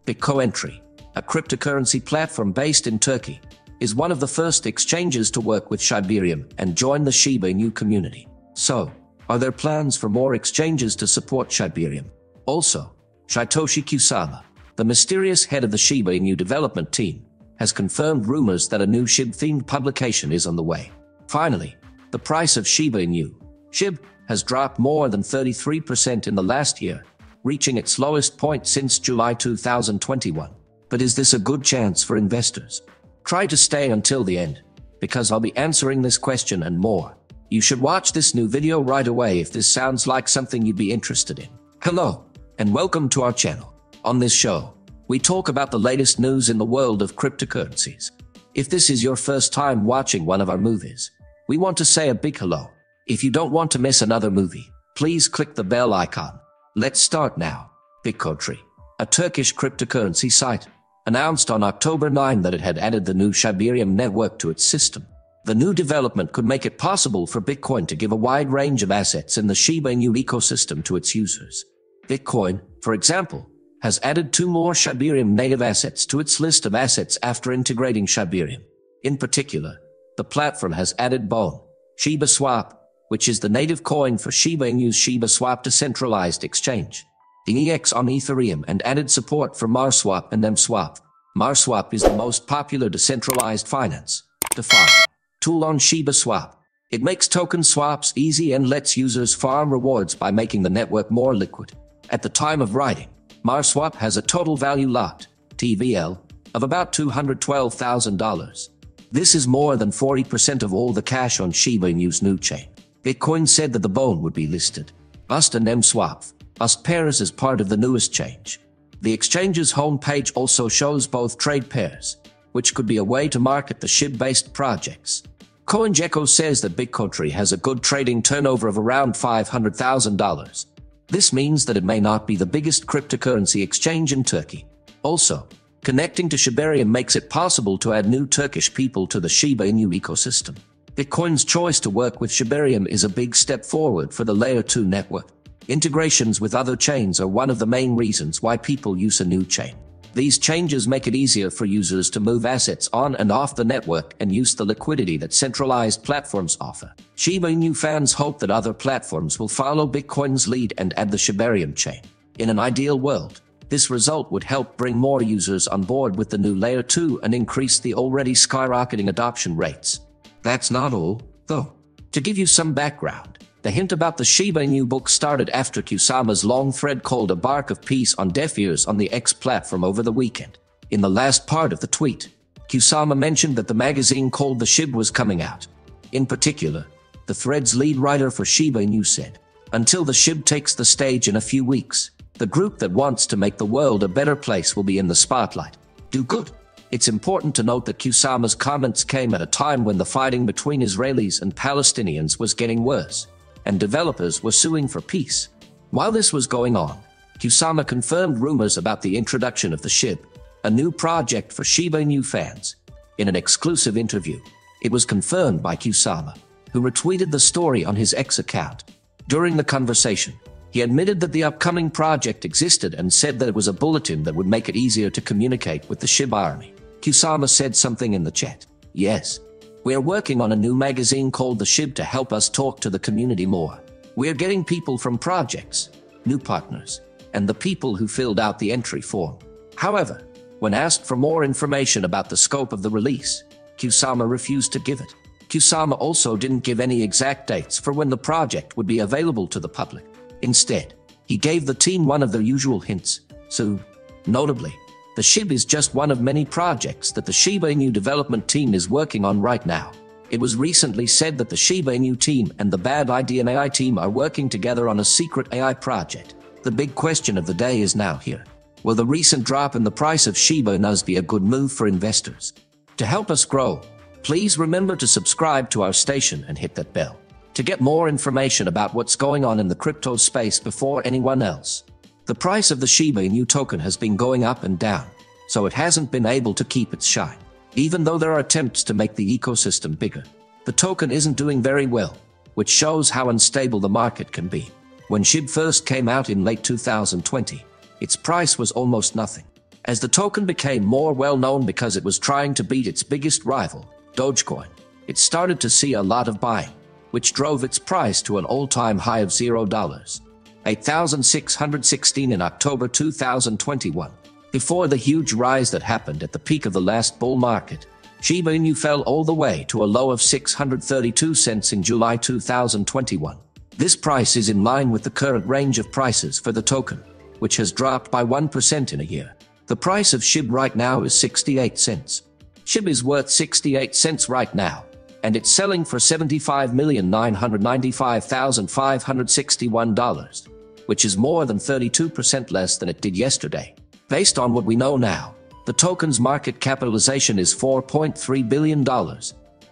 Bitcointry, a cryptocurrency platform based in Turkey, is one of the first exchanges to work with Shibarium and join the Shiba Inu community. So, are there plans for more exchanges to support Shibarium? Also, Satoshi Kusama, the mysterious head of the Shiba Inu development team, has confirmed rumors that a new SHIB-themed publication is on the way. Finally, the price of Shiba Inu, SHIB, has dropped more than 33% in the last year, reaching its lowest point since July 2021. But is this a good chance for investors? Try to stay until the end, because I'll be answering this question and more. You should watch this new video right away if this sounds like something you'd be interested in. Hello, and welcome to our channel. On this show, we talk about the latest news in the world of cryptocurrencies. If this is your first time watching one of our movies, we want to say a big hello. If you don't want to miss another movie, please click the bell icon. Let's start now. Bitcointry, a Turkish cryptocurrency site, announced on October 9 that it had added the new Shibarium network to its system. The new development could make it possible for Bitcoin to give a wide range of assets in the Shiba Inu ecosystem to its users. Bitcoin, for example, has added 2 more Shibarium native assets to its list of assets after integrating Shibarium. In particular, the platform has added BONE, Shiba Swap, which is the native coin for Shiba Inu's Shiba Swap decentralized exchange, the EX on Ethereum, and added support for MarSwap and MSwap. MarSwap is the most popular decentralized finance DeFi tool on Shiba Swap. It makes token swaps easy and lets users farm rewards by making the network more liquid. At the time of writing, MarSwap has a total value locked, TVL, of about $212,000. This is more than 40% of all the cash on Shiba Inu's new chain. Bitcoin said that the BONE would be listed, UST and MSwap, UST pairs as part of the newest change. The exchange's homepage also shows both trade pairs, which could be a way to market the SHIB-based projects. CoinGecko says that Bitcointry has a good trading turnover of around $500,000. This means that it may not be the biggest cryptocurrency exchange in Turkey. Also, connecting to Shibarium makes it possible to add new Turkish people to the Shiba Inu ecosystem. Bitcoin's choice to work with Shibarium is a big step forward for the Layer 2 network. Integrations with other chains are one of the main reasons why people use a new chain. These changes make it easier for users to move assets on and off the network and use the liquidity that centralized platforms offer. Shiba Inu fans hope that other platforms will follow Bitcoin's lead and add the Shibarium chain. In an ideal world, this result would help bring more users on board with the new Layer 2 and increase the already skyrocketing adoption rates. That's not all, though. To give you some background, the hint about the Shiba Inu book started after Kusama's long thread called A Bark of Peace on deaf ears on the X platform over the weekend. In the last part of the tweet, Kusama mentioned that the magazine called The SHIB was coming out. In particular, the thread's lead writer for Shiba Inu said, "Until the SHIB takes the stage in a few weeks, the group that wants to make the world a better place will be in the spotlight. Do good." It's important to note that Kusama's comments came at a time when the fighting between Israelis and Palestinians was getting worse, and developers were suing for peace. While this was going on, Kusama confirmed rumors about the introduction of the SHIB, a new project for Shiba Inu fans. In an exclusive interview, it was confirmed by Kusama, who retweeted the story on his X account. During the conversation, he admitted that the upcoming project existed and said that it was a bulletin that would make it easier to communicate with the SHIB army. Kusama said something in the chat. "Yes. We're working on a new magazine called The SHIB to help us talk to the community more. We're getting people from projects, new partners, and the people who filled out the entry form." However, when asked for more information about the scope of the release, Kusama refused to give it. Kusama also didn't give any exact dates for when the project would be available to the public. Instead, he gave the team one of their usual hints, soon. Notably, the SHIB is just one of many projects that the Shiba Inu development team is working on right now. It was recently said that the Shiba Inu team and the Bad Idea AI team are working together on a secret AI project. The big question of the day is now here. Will the recent drop in the price of Shiba Inu be a good move for investors? To help us grow, please remember to subscribe to our station and hit that bell to get more information about what's going on in the crypto space before anyone else. The price of the Shiba Inu token has been going up and down, so it hasn't been able to keep its shine. Even though there are attempts to make the ecosystem bigger, the token isn't doing very well, which shows how unstable the market can be. When SHIB first came out in late 2020, its price was almost nothing. As the token became more well-known because it was trying to beat its biggest rival, Dogecoin, it started to see a lot of buying, which drove its price to an all-time high of $8,616 in October 2021. Before the huge rise that happened at the peak of the last bull market, Shiba Inu fell all the way to a low of 632 cents in July 2021. This price is in line with the current range of prices for the token, which has dropped by 1% in a year. The price of SHIB right now is 68 cents. SHIB is worth 68 cents right now, and it's selling for $75,995,561, which is more than 32% less than it did yesterday. Based on what we know now, the token's market capitalization is $4.3 billion,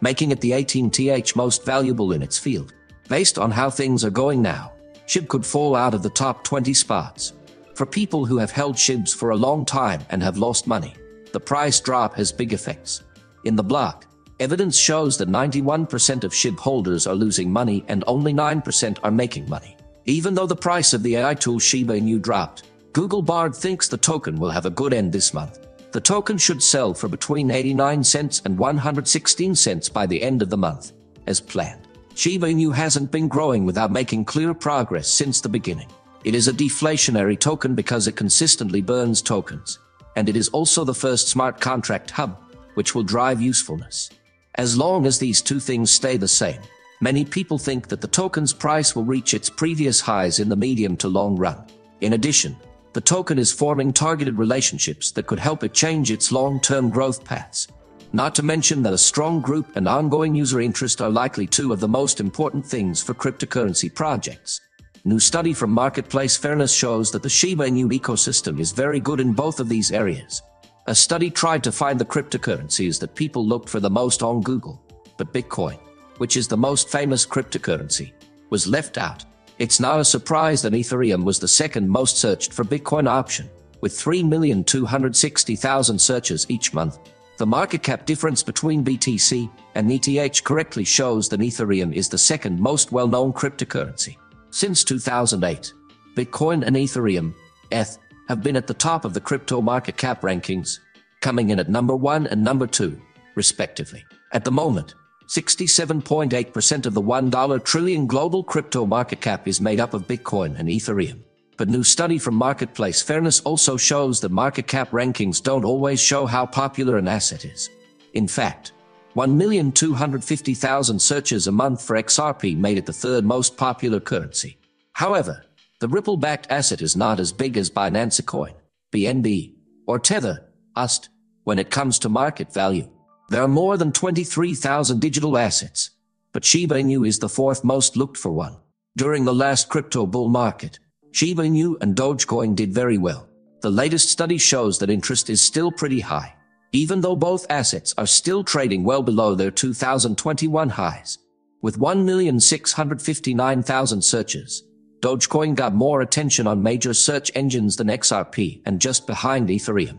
making it the 18th most valuable in its field. Based on how things are going now, SHIB could fall out of the top 20 spots. For people who have held SHIBs for a long time and have lost money, the price drop has big effects. In the block, evidence shows that 91% of SHIB holders are losing money and only 9% are making money. Even though the price of the AI tool Shiba Inu dropped, Google Bard thinks the token will have a good end this month. The token should sell for between 89 cents and 116 cents by the end of the month, as planned. Shiba Inu hasn't been growing without making clear progress since the beginning. It is a deflationary token because it consistently burns tokens, and it is also the first smart contract hub, which will drive usefulness. As long as these two things stay the same, many people think that the token's price will reach its previous highs in the medium to long run. In addition, the token is forming targeted relationships that could help it change its long-term growth paths. Not to mention that a strong group and ongoing user interest are likely two of the most important things for cryptocurrency projects. New study from Marketplace Fairness shows that the Shiba Inu ecosystem is very good in both of these areas. A study tried to find the cryptocurrencies that people looked for the most on Google, but Bitcoin, which is the most famous cryptocurrency, was left out. It's not a surprise that Ethereum was the second most searched for Bitcoin option, with 3,260,000 searches each month. The market cap difference between BTC and ETH correctly shows that Ethereum is the second most well-known cryptocurrency. Since 2008, Bitcoin and Ethereum, ETH, have been at the top of the crypto market cap rankings, coming in at number 1 and number 2, respectively. At the moment, 67.8% of the $1 trillion global crypto market cap is made up of Bitcoin and Ethereum. But new study from Marketplace Fairness also shows that market cap rankings don't always show how popular an asset is. In fact, 1,250,000 searches a month for XRP made it the third most popular currency. However, the Ripple-backed asset is not as big as Binance Coin, BNB, or Tether, UST, when it comes to market value. There are more than 23,000 digital assets, but Shiba Inu is the fourth most looked for one. During the last crypto bull market, Shiba Inu and Dogecoin did very well. The latest study shows that interest is still pretty high, even though both assets are still trading well below their 2021 highs. With 1,659,000 searches, Dogecoin got more attention on major search engines than XRP and just behind Ethereum.